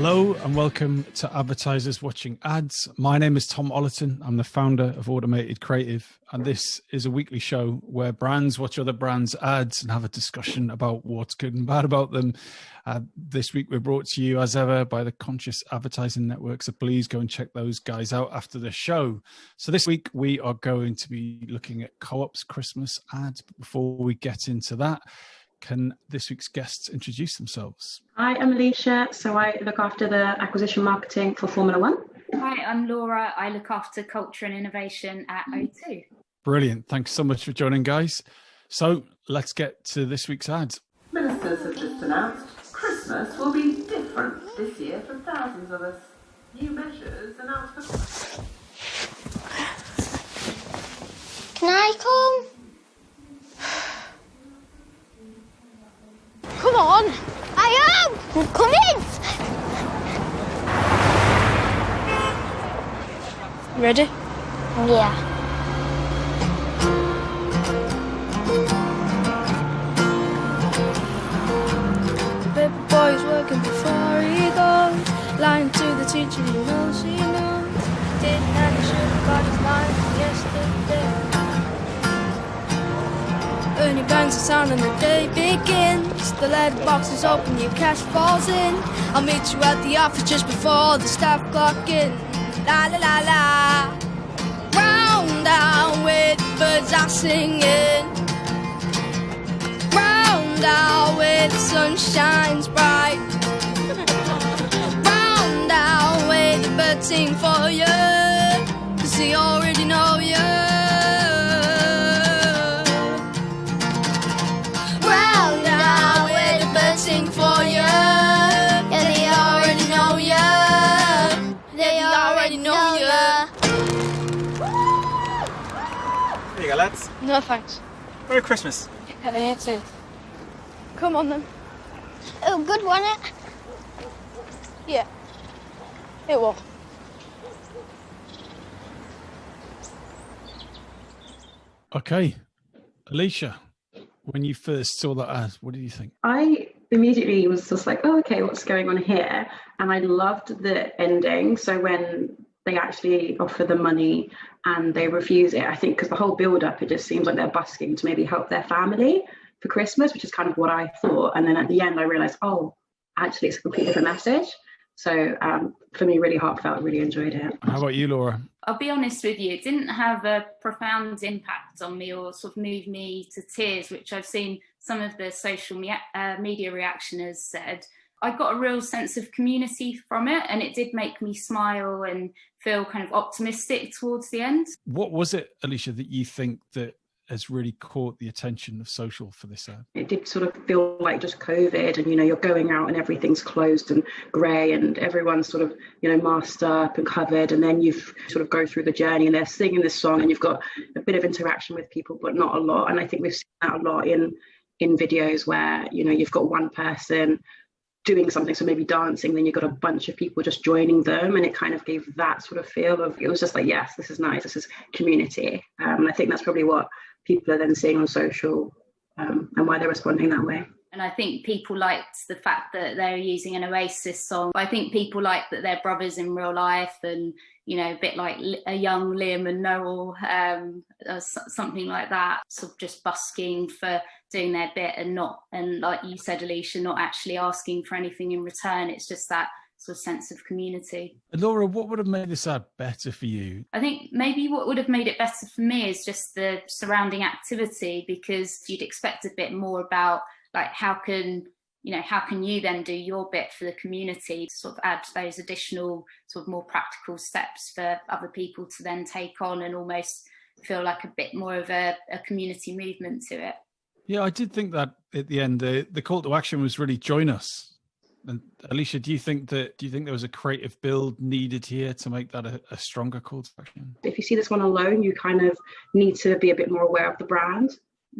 Hello and welcome to Advertisers Watching Ads. My name is Tom Ollerton. I'm the founder of Automated Creative, and this is a weekly show where brands watch other brands' ads and have a discussion about what's good and bad about them. This week we're brought to you as ever by the Conscious Advertising Network, so please go and check those guys out after the show. So this week we are going to be looking at Co-op's Christmas ads. But before we get into that, can this week's guests introduce themselves? Hi, I'm Alesha. So I look after the acquisition marketing for Formula One. Hi, I'm Laura. I look after culture and innovation at O2. Brilliant. Thanks so much for joining, guys. So let's get to this week's ads. Ministers have just announced Christmas will be different this year for thousands of us. New measures announced for... Can I come? Come on! I am! Come in! Ready? Yeah. The paper boy's working before he goes, lying to the teacher, he knows he knows. Didn't have to should have got his line yesterday. Ernie bangs the sound and the day begins. The letter box is open, your cash falls in. I'll meet you at the office just before the staff clock in. La la la la. Round down with birds are singing. Round down where the sun shines bright. Round down where the birds sing for you, 'cause they already know you. Sing for you. Yeah, they already know ya. They already know ya. There you go, lads. No thanks. Merry Christmas. Yeah, you too. Come on then. Oh, good, wasn't it? Yeah. It was. Okay. Alesha, when you first saw that ad, what did you think? I immediately was just like, oh, okay, what's going on here? And I loved the ending. So when they actually offer the money and they refuse it, I think because the whole build up, it just seems like they're busking to maybe help their family for Christmas, which is kind of what I thought. And then at the end, I realized, oh, actually, it's a completely different message. So for me, really heartfelt, really enjoyed it. How about you, Laura? I'll be honest with you, it didn't have a profound impact on me or sort of move me to tears, which I've seen some of the social media reactioners said. I got a real sense of community from it, and it did make me smile and feel kind of optimistic towards the end. What was it, Alesha, that you think that has really caught the attention of social for this ad? It did sort of feel like just COVID and, you're going out and everything's closed and grey and everyone's sort of, masked up and covered, and then you've sort of go through the journey and they're singing this song and you've got a bit of interaction with people, but not a lot. And I think we've seen that a lot in videos where, you've got one person doing something, so maybe dancing, then you've got a bunch of people just joining them, and it kind of gave that sort of feel of, it was just like, yes, this is nice, this is community. I think that's probably what people are then seeing on social and why they're responding that way. And I think people liked the fact that they're using an Oasis song. I think people like that they're brothers in real life and, a bit like a young Liam and Noel, something like that, sort of just busking for doing their bit and like you said, Alesha, not actually asking for anything in return. It's just that sort of sense of community. And Laura, what would have made this ad better for you? I think maybe what would have made it better for me is just the surrounding activity, because you'd expect a bit more about like how can you then do your bit for the community to sort of add those additional sort of more practical steps for other people to then take on and almost feel like a bit more of a community movement to it. Yeah, I did think that at the end, the call to action was really join us. And Alesha, do you think there was a creative build needed here to make that a stronger call to action? If you see this one alone, you kind of need to be a bit more aware of the brand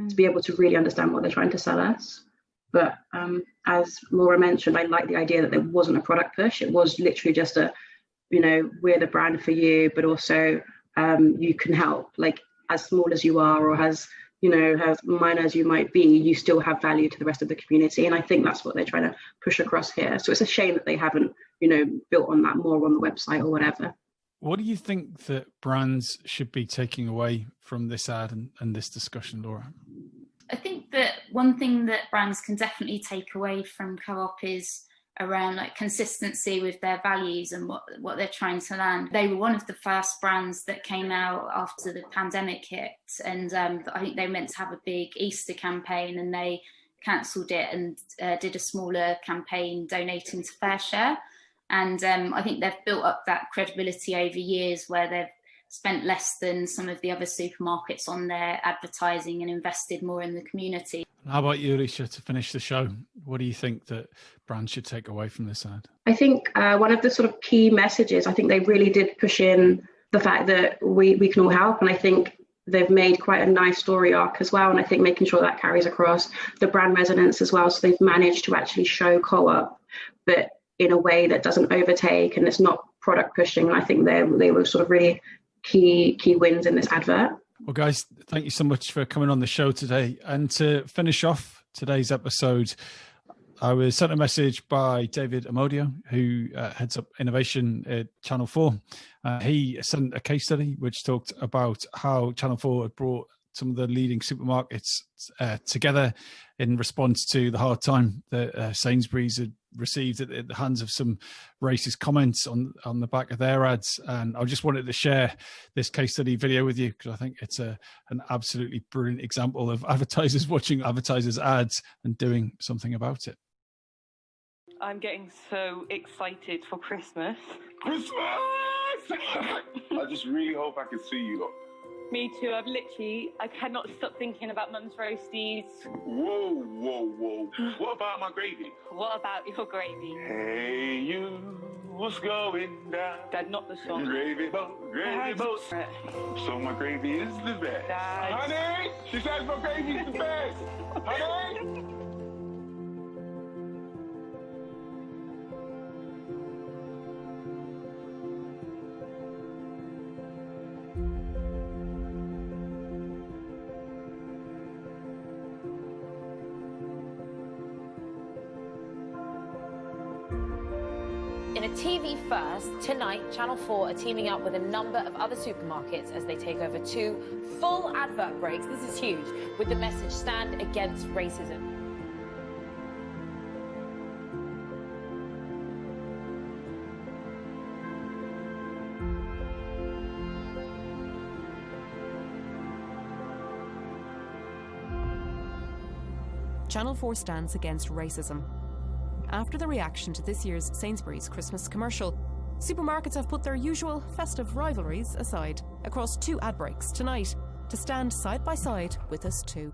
to be able to really understand what they're trying to sell us. But as Laura mentioned, I like the idea that there wasn't a product push. It was literally just we're the brand for you, but also you can help, like as small as you are or as minor as you might be, you still have value to the rest of the community. And I think that's what they're trying to push across here. So it's a shame that they haven't built on that more on the website or whatever. What do you think that brands should be taking away from this ad and this discussion, Laura? I think that one thing that brands can definitely take away from Co-op is around like consistency with their values and what they're trying to land. They were one of the first brands that came out after the pandemic hit, and I think they were meant to have a big Easter campaign, and they cancelled it and did a smaller campaign donating to FareShare. And I think they've built up that credibility over years where they've spent less than some of the other supermarkets on their advertising and invested more in the community. How about you, Alesha, to finish the show? What do you think that brands should take away from this ad? I think one of the sort of key messages, I think they really did push in the fact that we can all help. And I think they've made quite a nice story arc as well. And I think making sure that carries across the brand resonance as well. So they've managed to actually show Co-op, but in a way that doesn't overtake and it's not product pushing. And I think they were sort of really key wins in this advert. Well, guys, thank you so much for coming on the show today. And to finish off today's episode, I was sent a message by David Amodio, who heads up innovation at Channel 4. He sent a case study which talked about how Channel 4 had brought some of the leading supermarkets together in response to the hard time that Sainsbury's had received at the hands of some racist comments on the back of their ads. And I just wanted to share this case study video with you because I think it's an absolutely brilliant example of advertisers watching advertisers' ads and doing something about it. I'm getting so excited for Christmas. Christmas! I just really hope I can see you lot. Me too. I cannot stop thinking about Mum's roasties. Whoa, whoa, whoa. What about my gravy? What about your gravy? Hey, you, what's going down? Dad, not the song. Gravy boat, gravy boat. So my gravy is the best. Dad. Honey, she says my gravy is the best. Honey? In a TV first, tonight, Channel 4 are teaming up with a number of other supermarkets as they take over 2 full advert breaks. This is huge, with the message "Stand Against Racism." Channel 4 stands against racism. After the reaction to this year's Sainsbury's Christmas commercial, supermarkets have put their usual festive rivalries aside across 2 ad breaks tonight to stand side by side with us too.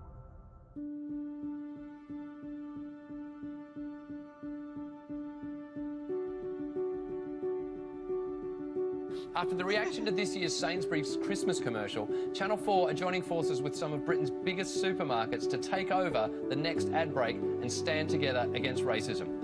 After the reaction to this year's Sainsbury's Christmas commercial, Channel 4 are joining forces with some of Britain's biggest supermarkets to take over the next ad break and stand together against racism.